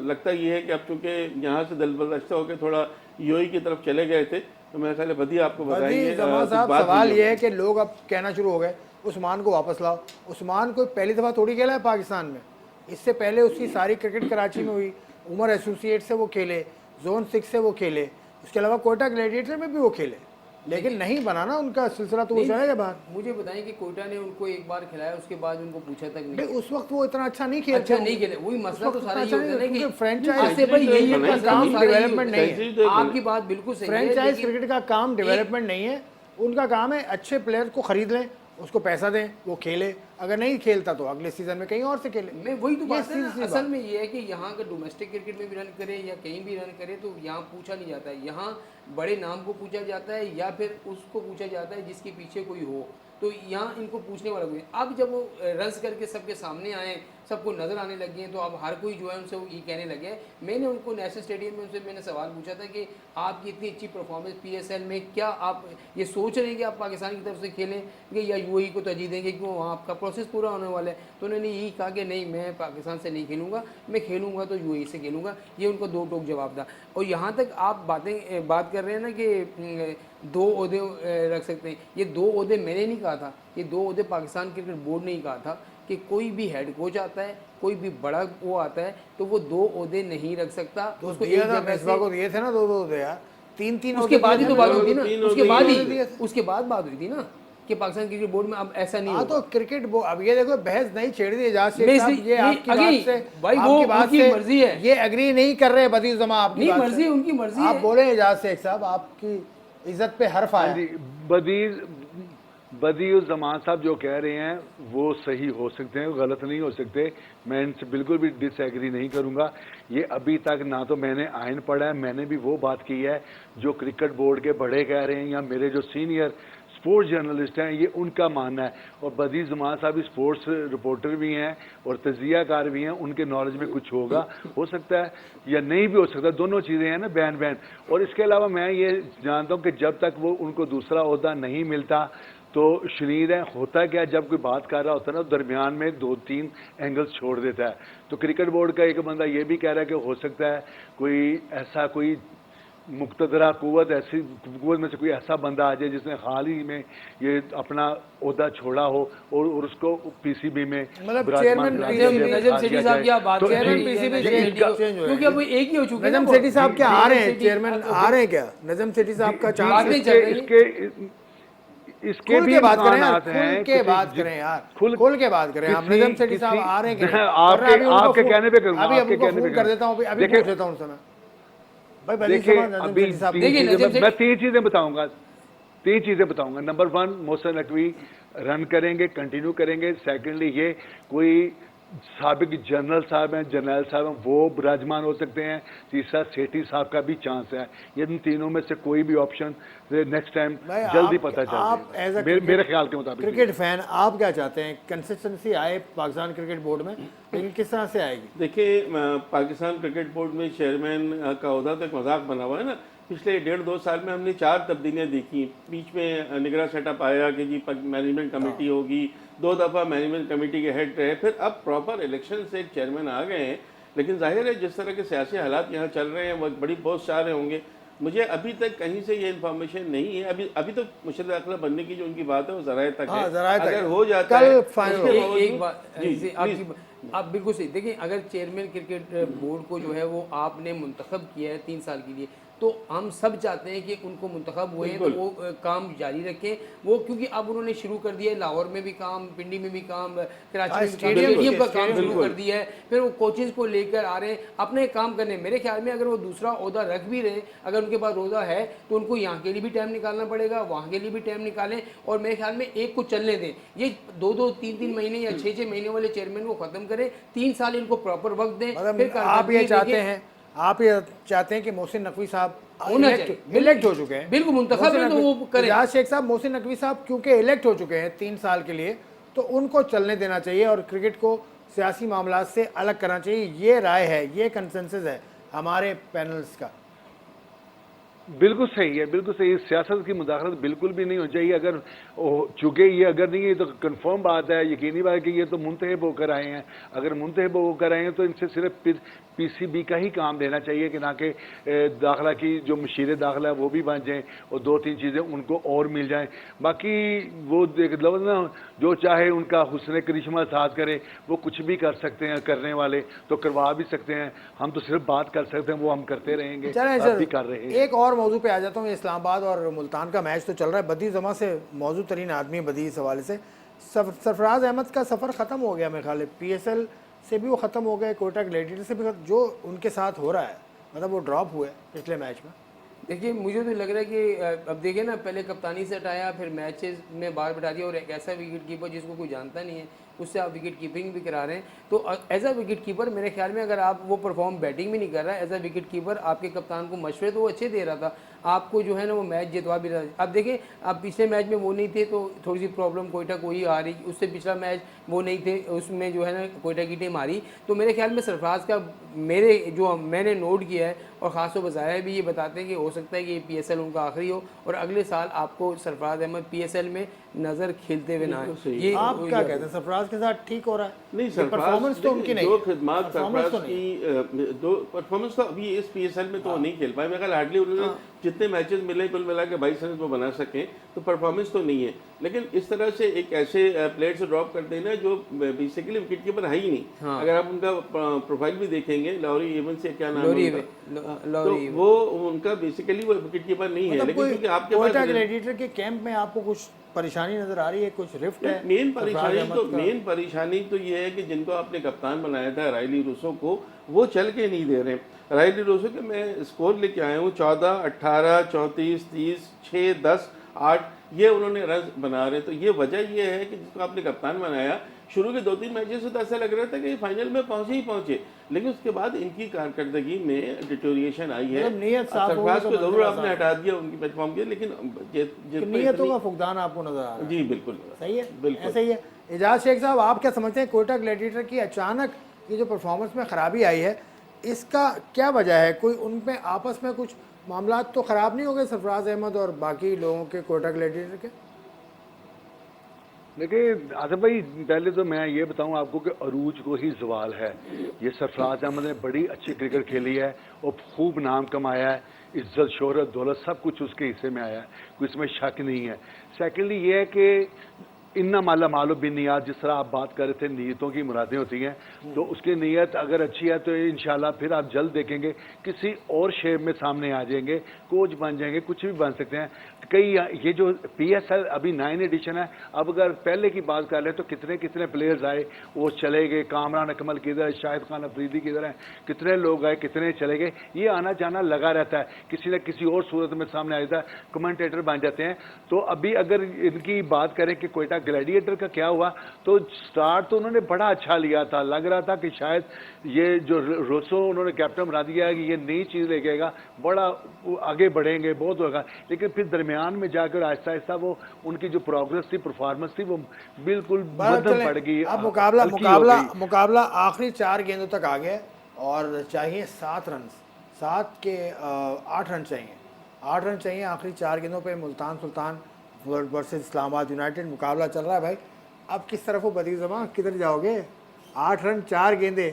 लगता ये है कि अब चूंकि यहाँ से दलबदस्ता होकर थोड़ा UAE की तरफ चले गए थे, तो मेरा ख्याल है बदिया आपको बताएंगे। सवाल ये है कि लोग अब कहना शुरू हो गए उस्मान को वापस लाओ। उस्मान कोई पहली दफ़ा थोड़ी खेला है पाकिस्तान में, इससे पहले उसकी सारी क्रिकेट कराची में हुई। उमर एसोसिएट से वो खेले, जोन 6 से वो खेले, उसके अलावा कोटा ग्लैडिएटर में भी वो खेले, लेकिन नहीं बनाना उनका सिलसिला, तो वो चलेगा बाहर। मुझे बताएं कि कोटा ने उनको एक बार खिलाया, उसके बाद उनको पूछा तक नहीं। उस वक्त वो इतना अच्छा नहीं खेलते, अच्छा नहीं खेले, वही मसला तो सारा ये होता है कि फ्रेंचाइज भाई यही का काम डेवलपमेंट नहीं है। आपकी बात बिल्कुल सही है। फ्रेंचाइज क्रिकेट का काम डेवलपमेंट नहीं है, उनका काम है अच्छे प्लेयर को खरीद लें, उसको पैसा दें, वो खेले। अगर नहीं खेलता तो अगले सीजन में कहीं और से खेले। मैं वही तो बात है ना, असल में ये है कि यहाँ का डोमेस्टिक क्रिकेट में भी रन करे या कहीं भी रन करे तो यहाँ पूछा नहीं जाता है। यहाँ बड़े नाम को पूछा जाता है या फिर उसको पूछा जाता है जिसके पीछे कोई हो। तो यहाँ इनको पूछने वाला कोई। अब जब वो रन्स करके सबके सामने आए, सबको नज़र आने लगे हैं, तो अब हर कोई जो है उनसे ये कहने लगे हैं। मैंने उनको नेशनल स्टेडियम में उनसे मैंने सवाल पूछा था कि आपकी इतनी अच्छी परफॉर्मेंस PSL में, क्या आप ये सोच रहे हैं कि आप पाकिस्तान की तरफ से खेलेंगे या UAE को तरजीह देंगे, क्यों वहाँ आपका प्रोसेस पूरा होने वाला है? तो उन्होंने यही कहा कि नहीं, मैं पाकिस्तान से नहीं खेलूँगा, मैं खेलूँगा तो UAE से खेलूँगा। ये उनको दो टोक जवाब था। और यहाँ तक आप बात कर रहे हैं ना कि 2 ओहदे रख सकते हैं, ये 2 ओहदे मैंने नहीं कहा था, ये 2 ओहदे पाकिस्तान क्रिकेट बोर्ड ने ही कहा था कि कोई भी हेड कोच आता है, कोई भी बड़ा वो आता है तो वो 2 ओहदे नहीं रख सकता। तो उसको एक जगह को दिए थे ना 2 ओहदे यार, 3 उसके बाद ही तो बात हुई थी ना, उसके बाद बात हुई थी ना कि पाकिस्तान क्रिकेट बोर्ड में अब ऐसा नहीं होगा। तो क्रिकेट बोर्ड अब ये देखो बहस नहीं छेड़ दी एजाज शेख साहब, ये आपकी बात से भाई वो उनकी मर्जी है, ये एग्री नहीं कर रहे बदीउल जमा आपकी नहीं मर्जी, उनकी मर्जी है। आप बोले एजाज शेख साहब, आपकी इज्जत पे हर्फ आया। बदीउल जमान साहब जो कह रहे हैं वो सही हो सकते हैं, गलत नहीं हो सकते। मैं इनसे बिल्कुल भी डिसएग्री नहीं करूंगा। ये अभी तक ना तो मैंने आइन पढ़ा है, मैंने भी वो बात की है जो क्रिकेट बोर्ड के बड़े कह रहे हैं या मेरे जो सीनियर स्पोर्ट्स जर्नलिस्ट हैं ये उनका मानना है। और बदीउल जमान साहब भी स्पोर्ट्स रिपोर्टर भी हैं और तजियाकार भी हैं, उनके नॉलेज में कुछ होगा, हो सकता है या नहीं भी हो सकता, दोनों चीज़ें हैं ना, बैन। और इसके अलावा मैं ये जानता हूँ कि जब तक वो उनको दूसरा ओहदा नहीं मिलता तो शरीर है, होता क्या जब कोई बात कर रहा होता है ना दरमियान में 2-3 एंगल्स छोड़ देता है। तो क्रिकेट बोर्ड का एक बंदा ये भी कह रहा है कि हो सकता है कोई मुक्तदरा कुव्वत, ऐसी कुव्वत में से कोई ऐसा बंदा आ जाए जिसने हाल ही में ये अपना ओहदा छोड़ा हो और उसको PCB में चेयरमैन नजम सेठी साहब की बात कर रहे हैं, PCB क्योंकि अब एक ही हो चुके हैं। नजम सेठी साहब क्या आ रहे हैं, चेयरमैन आ रहे हैं क्या? नजम सेठी साहब का चांस इसके भी बात करें, हैं, के बात करें यार, खुल के बात करें। आप नजम सेठी साहब आ रहे हैं, आपके कहने पे करूंगा, अभी कर देता हूं, अभी पूछ लेता हूं समय। भाई देखिए अभी मैं 3 चीजें बताऊंगा। नंबर 1, मोहसिन नकवी रन करेंगे, कंटिन्यू करेंगे। सेकेंडली ये कोई साबिक जनरल साहब हैं, जर्नैल साहब हैं, वो विराजमान हो सकते हैं। तीसरा सेठी साहब का भी चांस है। ये इन तीनों में से कोई भी ऑप्शन नेक्स्ट टाइम भाई जल्दी आप- पता चल आप जाएगा। as a मेरे ख्याल के मुताबिक क्रिकेट फैन आप क्या चाहते हैं? कंसिस्टेंसी आए पाकिस्तान क्रिकेट बोर्ड में, लेकिन किस तरह से आएगी? देखिए पाकिस्तान क्रिकेट बोर्ड में चेयरमैन का ओहदा तो एक मजाक बना हुआ है ना। पिछले 1.5-2 साल में हमने 4 तब्दीलियाँ देखी। बीच में निगरान सेटअप आया कि जी मैनेजमेंट कमेटी होगी, 2 दफ़ा मैनेजमेंट कमेटी के हेड रहे, फिर अब प्रॉपर इलेक्शन से एक चेयरमैन आ गए हैं। लेकिन जाहिर है जिस तरह के सियासी हालात यहाँ चल रहे हैं वो बड़ी पोस्ट चाह रहे होंगे। मुझे अभी तक कहीं से ये इन्फॉर्मेशन नहीं है। अभी तो मुशर्रफ दाखिला बनने की जो उनकी बात है वो ज़राए तक हाँ, है। ज़राए तक अगर है। हो जाता कल है फाइनल उसके होगा। बावजूद- एक बात जी, जैसे प्लीज़। आपकी आप बिल्कुल सही देखिए, अगर चेयरमैन क्रिकेट बोर्ड को जो है वो आपने मुंतखब किया है 3 साल के लिए, तो हम सब चाहते हैं कि उनको मुंतखब हुए हैं तो वो काम जारी रखें। वो क्योंकि अब उन्होंने शुरू कर दिया है, लाहौर में भी काम, पिंडी में भी काम, कराची में भी काम, स्टेडियम स्टेडियम का काम बिल्कुल। शुरू कर दिया है। फिर वो कोचेज को लेकर आ रहे हैं अपने काम करने। मेरे ख्याल में अगर वो दूसरा ओहदा रख भी रहे हैं, अगर उनके पास रोज़ा है तो उनको यहाँ के लिए भी टाइम निकालना पड़ेगा, वहाँ के लिए भी टाइम निकालें। और मेरे ख्याल में एक को चलने दें। ये 2-2, 3-3 महीने या 6-6 महीने वाले चेयरमैन को ख़त्म करें, 3 साल इनको प्रॉपर वक्त दें। मतलब फिर आप ये चाहते देखिए, हैं, आप ये चाहते हैं कि मोहसिन नकवी साहब होना चाहिए। इलेक्ट हो चुके हैं, बिल्कुल मुंतखब है तो वो करें। इजाज शेख साहब, मोहसिन नकवी साहब क्योंकि इलेक्ट हो चुके हैं 3 साल के लिए, तो उनको चलने देना चाहिए और क्रिकेट को सियासी मामला से अलग करना चाहिए। ये राय है, ये कंसेंसस है हमारे पैनल्स का। बिल्कुल सही है, बिल्कुल सही है। सियासत की मुदाखलत बिल्कुल भी नहीं होनी चाहिए। अगर चूँकि ये अगर नहीं है तो कंफर्म बात है, यकीनी बात है कि ये तो मुंतहब होकर आए हैं। अगर मुंतहब होकर आए हैं तो इनसे सिर्फ पीसीबी का ही काम देना चाहिए कि ना कि दाखिला की जो मशीर दाखिला है वो भी बन जाएँ और 2-3 चीज़ें उनको और मिल जाएँ। बाकी वो देख लो ना, जो चाहे उनका हुस्न करिश्मा साथ करे, वो कुछ भी कर सकते हैं, करने वाले तो करवा भी सकते हैं। हम तो सिर्फ बात कर सकते हैं, वो हम करते रहेंगे, चलें अब सर, भी कर रहे हैं। एक और मौजू पे आ जाता हूँ। इस्लामाबाद और मुल्तान का मैच तो चल रहा है। बदी जमा से मौजूद तरीन आदमी बदी इस हवाले से, सरफराज अहमद का सफ़र ख़त्म हो गया मेरे ख्याल है। PSL से भी वो ख़त्म हो गए, कोयटा ग्लैडिएटर से भी जो उनके साथ हो रहा है, मतलब वो ड्रॉप हुए पिछले मैच में। देखिए मुझे तो लग रहा है कि अब देखिए ना, पहले कप्तानी से हटाया, फिर मैचेस में बाहर बैठा दिया और एक ऐसा विकेट कीपर जिसको कोई जानता नहीं है उससे आप विकेट कीपिंग भी करा रहे हैं। तो एज अ विकेट कीपर मेरे ख्याल में अगर आप वो परफॉर्म बैटिंग भी नहीं कर रहा है, एज अ विकेट कीपर आपके कप्तान को मशवरे तो वो अच्छे दे रहा था, आपको जो है ना वो मैच जितवा भी रहा था। अब देखिए अब पिछले मैच में वो नहीं थे तो थोड़ी सी प्रॉब्लम, कोयटा को ही आ रही। उससे पिछला मैच वो नहीं थे, उसमें जो है ना कोयटा की टीम आ रही। तो मेरे ख्याल में सरफराज का मेरे जो मैंने नोट किया है और ख़ास तौर पर ज़ाहिर भी ये बताते हैं कि हो सकता है कि PSL उनका आखिरी हो और अगले साल आपको सरफराज अहमद PSL में नज़र खेलते हुए ना आए। ये आप क्या कहते हैं, सरफराज के साथ ठीक हो रहा है? नहीं ये सरफराज परफॉर्मेंस तो उनकी नहीं जो है। खिदमात परफॉर्मेंस सरफराज तो नहीं की दो परफॉर्मेंस तो अभी इस PSL में तो वो नहीं खेल पाए। मेरे ख्याल हार्डली उन्होंने जितने मैचेस मिले कुल मिला के 22 रन वो बना सकें, तो परफॉर्मेंस तो नहीं है। लेकिन इस तरह से एक ऐसे प्लेयर से ड्रॉप कर देना जो बेसिकली विकेट कीपर है ही नहीं। अगर आप उनका प्रोफाइल भी देखेंगे, लॉरी एवंस या क्या नाम है उनका, तो वो उनका बेसिकली वो विकेट कीपर नहीं है। मतलब लेकिन क्योंकि आपके कोयटा पास ग्लैडिएटर के कैंप में आपको कुछ परेशानी नजर आ रही है, कुछ रिफ्ट है? मेन सरफराज परेशानी अहमद तो का? मेन परेशानी तो ये है कि जिनको आपने कप्तान बनाया था रायली रूसो को, वो चल के नहीं दे रहे। रायली रूसो के मैं स्कोर लेके आया हूँ 14, 18, 34, 30, 6, 10, 8 ये उन्होंने रन बना रहे। तो ये वजह ये है कि जिसको आपने कप्तान बनाया, शुरू के 2-3 मैचेस से तो ऐसा लग रहा था कि फाइनल में पहुंचे ही पहुंचे, लेकिन उसके बाद इनकी कारकर्दगी में डिटोरिएशन आई है। मतलब नीयत साफ होगी सरफराज तो को जरूर मंजिल आपने आसान हटा दिया उनकी प्लेटफॉर्म के, लेकिन नियतों का फुकदान आपको नजर आ रहा है। जी बिल्कुल सही है, बिल्कुल। ऐसा ही है। एजाज शेख साहब, आप क्या समझते हैं कोयटा ग्लैडिएटर की अचानक ये जो परफॉर्मेंस में खराबी आई है, इसका क्या वजह है? कोई उनमें आपस में कुछ मामला तो ख़राब नहीं हो गए सरफराज अहमद और बाकी लोगों के कोयटा ग्लैडिएटर के? देखिए आसिफ भाई, पहले तो मैं ये बताऊं आपको कि अरूज को ही सवाल है। ये सरफराज अहमद ने बड़ी अच्छी क्रिकेट खेली है और खूब नाम कमाया है, इज्जत शोहरत दौलत सब कुछ उसके हिस्से में आया है, कोई इसमें शक नहीं है। सेकेंडली ये है कि इन्ना माला मालो बिन नियात, जिस तरह आप बात कर रहे थे नीयतों की मुरादें होती हैं, तो उसकी नीयत अगर अच्छी है तो इंशाल्लाह फिर आप जल्द देखेंगे किसी और शेप में सामने आ जाएंगे, कोच बन जाएंगे, कुछ भी बन सकते हैं। कई ये जो PSL अभी 9 एडिशन है, अब अगर पहले की बात कर ले तो कितने कितने प्लेयर्स आए, वो चले गए। कामरान अकमल किधर है, शाहिद खान अफरीदी किधर है, कितने लोग आए कितने चले गए। ये आना जाना लगा रहता है, किसी न किसी और सूरत में सामने आ जाता है, कमेंटेटर बन जाते हैं। तो अभी अगर इनकी बात करें कि कोयटा ग्लैडिएटर का क्या हुआ, तो स्टार्ट तो उन्होंने बड़ा अच्छा लिया था, लग रहा था कि शायद ये जो रोसो उन्होंने कैप्टन बना दिया है कि ये नई चीज़ लेके आएगा, बड़ा आगे बढ़ेंगे, बहुत होगा, लेकिन फिर दरमियान में जाकर आहिस्ता आहिस्ता वो उनकी जो प्रोग्रेस थी, परफॉर्मेंस थी, वो बिल्कुल मध्यम पड़ गई। अब मुकाबला आखिरी 4 गेंदों तक आ गया और चाहिए 7 रन, 7 के 8 रन चाहिए, 8 रन चाहिए आखिरी 4 गेंदों पे। मुल्तान सुल्तान वर्सेस इस्लामाबाद यूनाइटेड मुकाबला चल रहा है भाई। अब किस तरफ हो बदी ज़बां, किधर जाओगे? 8 रन 4 गेंदे।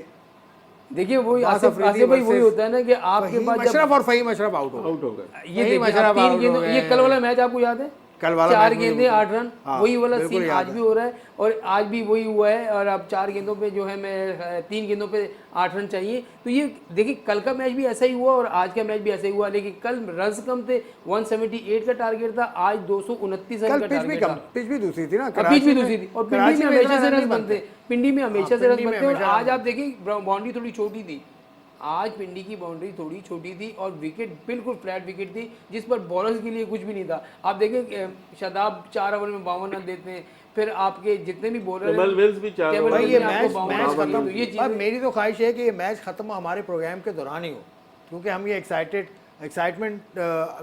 देखिए वही आसिफ भाई वही होता है ना कि आपके पास अशरफ और फ़हीम अशरफ आउट हो गए। ये देखिए 3 गेंदों, ये कल वाला मैच आपको याद है, कल वाला 4 गेंदे 8 रन, हाँ, वही वाला बिल्कुल सीन याद आज भी हो रहा है और आज भी वही हुआ है। और अब 4 गेंदों पे जो है मैं 3 गेंदों पे 8 रन चाहिए। तो ये देखिए कल का मैच भी ऐसा ही हुआ और आज का मैच भी ऐसा ही हुआ, लेकिन कल रन्स कम थे, 178 का टारगेट था, आज 229 रन का टारगेट था। पिच भी दूसरी थी ना, पिच भी दूसरी थी और पिंडी में हमेशा से रन बनते, पिंडी में हमेशा से रन पिंडी में बनते। और हमेशा आज आप देखिए बाउंड्री थोड़ी छोटी थी, आज पिंडी की बाउंड्री थोड़ी छोटी थी और विकेट बिल्कुल फ्लैट विकेट थी, जिस पर बॉलर्स के लिए कुछ भी नहीं था। आप देखें शादाब 4 ओवर में 52 रन देते हैं, फिर आपके जितने भी बॉलर केवल विल्स भी 4 भाई ये मैच खत्म। खत्म। मेरी तो ख्वाहिश है कि ये मैच खत्म हमारे प्रोग्राम के दौरान ही हो, क्योंकि हम ये एक्साइटमेंट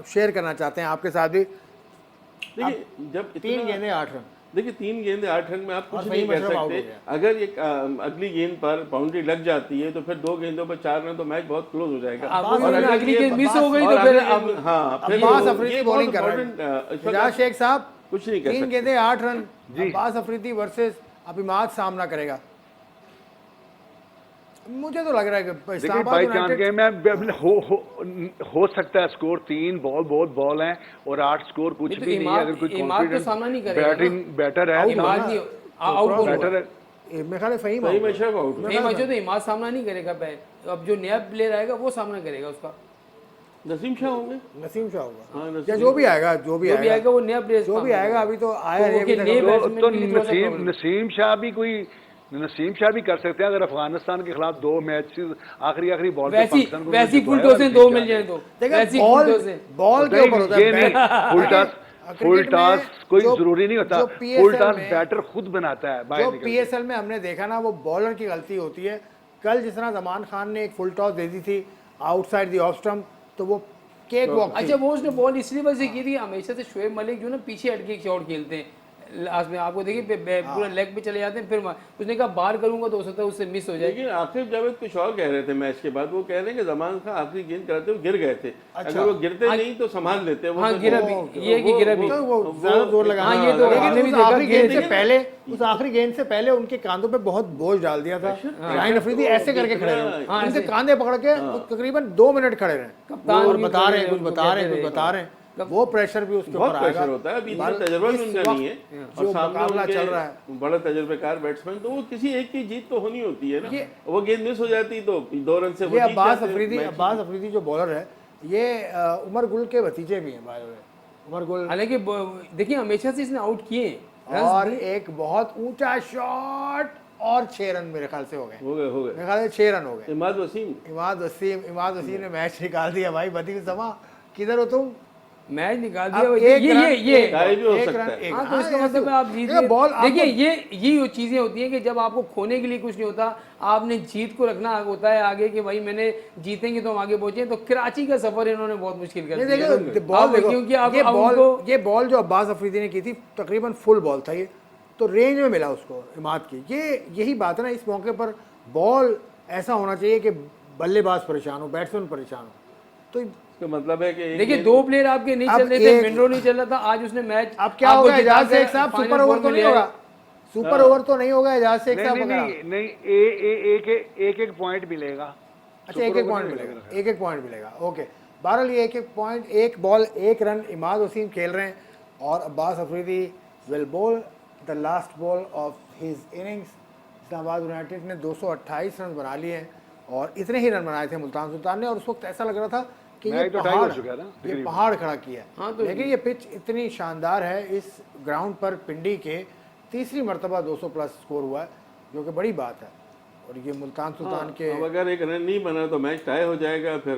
शेयर करना चाहते हैं आपके साथ भी। देखिए जब 3 गेंदे 8 रन, देखिए 3 गेंदे 8 रन में आप कुछ और नहीं फहीम कर अशरफ आउट हो सकते। गया। अगर ये अगली गेंद पर बाउंड्री लग जाती है तो फिर 2 गेंदों पर 4 रन तो मैच बहुत क्लोज हो जाएगा। और अगर अगली ये- गेंद मिस हो गई और तो फिर अगली अब गेंद- हाँ फिर अब्बास वो- अफरीदी ये बॉलिंग बहुत कर रहे important, हैं। इस वक्त इजाज शेख साहब कुछ नहीं कर 3 सकते। गेंदे 8 रन, अब्बास अफरीदी वर्सेस अभिमाद सामना करेगा। मुझे तो लग रहा है कि देखिए Islamabad by chance United game है, हो सकता है स्कोर 3 बहुत बॉल हैं और 8 स्कोर कुछ नहीं तो भी नहीं है। अगर कोई इमाद तो सामना नहीं करेगा ना। बैटिंग बैटर है इमाद नहीं आउट हो बैटर है। मेरे ख्याल है फहीम फहीम आउट अशरफ आउट। नहीं मचो तो इमाद सामना नहीं करेगा पहले, अब जो नया प्लेयर आएगा वो सामना करेगा उसका, नसीम शाह होंगे। नसीम शाह होगा हाँ, या जो भी आएगा, जो भी आएगा वो नया प्लेयर जो भी आएगा। अभी तो आया है अभी तक। नए तो बैट्समैन के लिए थोड़ा सा problem नसीम शाह भी कर सकते हैं अगर अफगानिस्तान के खिलाफ 2 मैच आखिरी बॉल पे वैसी पाकिस्तान को वैसी जितवाया फुल टॉस से नसीम 2 शाह मिल ने। जाए तो देखिए वैसी फुल टॉस से बॉल के ऊपर होता है। ये नहीं फुल क्रिकेट टॉस में कोई जो- जरूरी नहीं होता, जो फुल PSL टॉस में- बैटर खुद बनाता है बाहर जो निकल के। PSL में हमने देखा ना, वो बॉलर की गलती होती है। कल जिस तरह जमान खान ने एक फुल टॉस दे दी थी आउटसाइड दी ऑफ स्टंप, तो वो केक वॉक थी। अच्छा वो उसने बॉल इसलिए वजह से की थी, हमेशा से शोएब मलिक जो ना पीछे हट के शॉट खेलते हैं लास्ट में, आपको देखिए पूरा लेग पे चले जाते हैं, फिर उसने कहा बाहर करूंगा तो हो सकता है उससे मिस हो जाए। लेकिन आसिफ जावेद कुछ और कह रहे थे मैच के बाद, वो कह रहे हैं कि जमान खान आखिरी गेंद करते हुए गिर गए थे। अगर वो गिरते नहीं तो संभाल लेते। वो हाँ तो- गिरा भी, ये कि गिरा भी, तो वो ज्यादा जोर लगा। हाँ, ये तो लेकिन हमने भी उस देखा आखिरी गेंद से गिरे- पहले, उस आखिरी गेंद से पहले उनके कांधों पे बहुत बोझ डाल दिया था। शाहीन अफरीदी ऐसे करके खड़े रहे, हाँ, उनके ऐसे। कांधे पकड़ के तकरीबन 2 मिनट खड़े रहे कप्तान और भी बता खड़े रहे हैं, कुछ उनको बता रहे हैं, कहते कुछ रहे। बता रहे हैं। वो प्रेशर भी उसके बहुत ऊपर प्रेशर आएगा। होता है। अभी इतना बल- तजर्बा भी इस उनका वक्त नहीं है और जो सामने मुकाबला चल रहा है, उनके बड़ा तजर्बेकार बैट्समैन, तो वो किसी एक की जीत तो होनी होती है ना। ये- वो गेंद मिस हो जाती तो 2 रन से वो ये जीत अब्बास जाते अफरीदी मैच। अब्बास अफरीदी जो बॉलर है, ये उमर गुल के भतीजे भी हैं। By the way Umar Gul, हालांकि देखिए हमेशा से इसने आउट किए हैं। और एक बहुत ऊंचा शॉट और 6 रन मेरे ख्याल से हो गए। हो गए मेरे ख्याल से 6 रन हो गए। इमाद वसीम। इमाद वसीम ने मैच निकाल दिया भाई। बदी समा किधर हो तुम? मैच निकाल अब दिया एक रन- ये टाई भी हो एक सकता रन- है। एक- हाँ तो इसका हाँ, मतलब है आप जीत देखो, गए। बॉल आपको- देखिए ये वो चीजें होती हैं कि जब आपको खोने के लिए कुछ नहीं होता, आपने जीत को रखना होता है आगे कि भाई मैंने जीतेंगे तो हम आगे पहुंचे। तो कराची का सफर इन्होंने बहुत मुश्किल कर नहीं, दिया। देखो बॉल देखो, क्योंकि ये बॉल जो अब्बास अफरीदी ने की थी तकरीबन फुल बॉल था, ये तो रेंज में मिला उसको इमाद की। यही बात है ना, इस मौके पर बॉल ऐसा होना चाहिए कि बल्लेबाज परेशान हो, बैट्समैन परेशान हो। तो इसका मतलब है कि एक देखिए गेंद- 2 प्लेयर आपके नहीं अब चल रहे थे, एक- मिनरो नहीं चल रहा था, आज उसने मैच अब क्या आपको होगा? जिता एजाज कर शेख साहब फाइनल सुपर ओवर फोर तो में नहीं ले आए। होगा, सुपर ओवर तो नहीं होगा एजाज शेख साहब नहीं वगैरह। नहीं नहीं एक पॉइंट मिलेगा। अच्छा, एक एक पॉइंट मिलेगा, एक एक पॉइंट मिलेगा। ओके, बहरहाल ये एक एक पॉइंट, एक बॉल 1 रन इमाद वसीम खेल रहे हैं और Abbas Afridi will ball the last ball of his innings. Islamabad United ने 228 रन बना लिए हैं और इतने ही रन बनाए थे मुल्तान सुल्तान ने। और उस वक्त ऐसा लग रहा था कि ये मैच तो टाई हो पहाड़, चुका है ना, ये तकरीबन। पहाड़ खड़ा किया है। हाँ, तो लेकिन ये पिच इतनी शानदार है, इस ग्राउंड पर पिंडी के तीसरी मरतबा 200 प्लस स्कोर हुआ है, जो कि बड़ी बात है। और ये मुल्तान सुल्तान के अब अगर एक रन नहीं बना तो मैच टाई हो जाएगा, फिर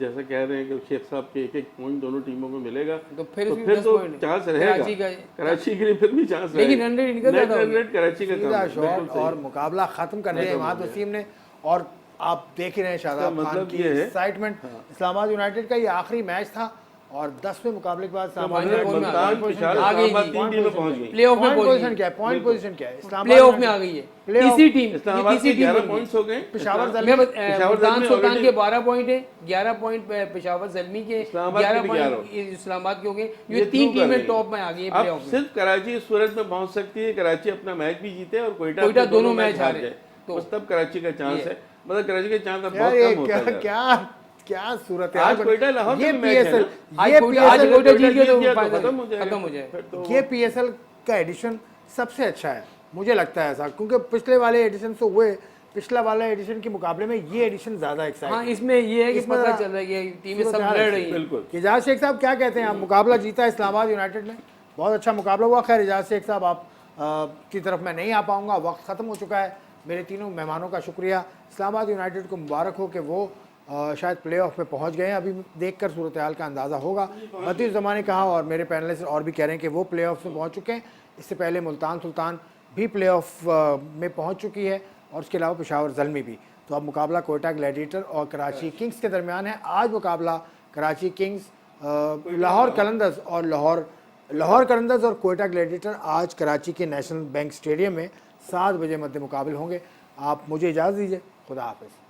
जैसा कह रहे हैं कि शेख साहब के एक पॉइंट दोनों टीमों को मिलेगा, तो फिर भी 10 तो पॉइंट चांस रहेगा कराची का। कराची के लिए फिर भी चांस लेकिन रन रेट इनका ज्यादा हो रन रेट कराची का कम सीधा है, शॉट बिल्कुल सही। और मुकाबला खत्म कर दिया इमाद वसीम ने। और आप देख ही रहे हैं शादाब खान मतलब की ये है- एक्साइटमेंट। इस्लामाबाद यूनाइटेड का ये आखिरी मैच था और 10वें मुकाबले के बाद इस्लामाबाद फाइनल यूनाइटेड में मुल्तान, पॉइंट पिशावर, आ गई इस्लामाबाद जी। तीन टीमें पहुंच गई। प्लेऑफ में पॉइंट पहुंच पोजीशन गई, क्या है? पॉइंट पोजीशन क्या है? इस्लामाबाद प्लेऑफ में यूनाइटेड- आ गई है। प्लेऑफ- तीसरी टीम, इस्लामाबाद तीसरी के टीम 11 बन गई। पॉइंट्स हो गए। पेशावर मैं जल्दी मुल्तान जल्मी सुल्तान already- के 12 पॉइंट है, 11 पॉइंट पेशावर जल्मी के, इस्लामाबाद के 11 भी पॉइंट 11 इस्लामाबाद के हो गए। ये ये तीन थ्रू कर रही टीमें है। टॉप में आ गई है अब प्लेऑफ में। सिर्फ कराची इस सूरत में पहुंच सकती है, कराची अपना मैच भी जीते और कोयटा कोयटा अपने दोनों मैच हार हारे। जाए, तो बस तब कराची का चांस है। मतलब कराची का चांस अब यार बहुत ये कम होता क्या जा रहा है। क्या क्या सूरत है आज कोयटा लाहौर का ये भी मैच है पीएसएल ना? आज ये कोयटा पीएसएल कोयटा जीत गया तो जीत गया तो फाइनल खत्म हो जाएगा। खत्म हो जाए। फिर तो ये पीएसएल का एडिशन सबसे अच्छा है, मुझे लगता है ऐसा, क्योंकि पिछले वाले एडिशन से हुए, पिछला वाला एडिशन के मुकाबले में ये एडिशन ज्यादा हाँ, एक्साइटिंग। इसमें ये है कि इसमें पता जरा चल रहा है कि टीमें सब सूरत हाल लड़ है। रही हैं। बिल्कुल। इजाज शेख साहब क्या कहते हैं आप? मुकाबला जीता इस्लामाबाद यूनाइटेड ने, बहुत अच्छा मुकाबला हुआ। खैर इजाज शेख साहब आप की तरफ मैं नहीं आ पाऊंगा, वक्त ख़त्म हो चुका है। मेरे तीनों मेहमानों का शुक्रिया। इस्लामाबाद यूनाइटेड को मुबारक हो कि वो शायद प्लेऑफ में पहुंच गए हैं। अभी देखकर सूरत हाल का अंदाज़ा होगा। बतीफ़ ज़मानी कहा और मेरे पैनलिस्ट और भी कह रहे हैं कि वो प्लेऑफ में पहुंच चुके हैं। इससे पहले मुल्तान सुल्तान भी प्लेऑफ में पहुंच चुकी है और उसके अलावा पेशावर ज़ल्मी भी। तो अब मुकाबला कोयटा ग्लैडिएटर और कराची किंग्स के दरमियान है। आज मुकाबला कराची किंग्स, लाहौर कलंदर्स और लाहौर कलंदर्स और कोयटा ग्लैडिएटर आज कराची के नेशनल बैंक स्टेडियम में 7 बजे मध्य मुकाबले होंगे। आप मुझे इजाज़त दीजिए, खुदा हाफिज़।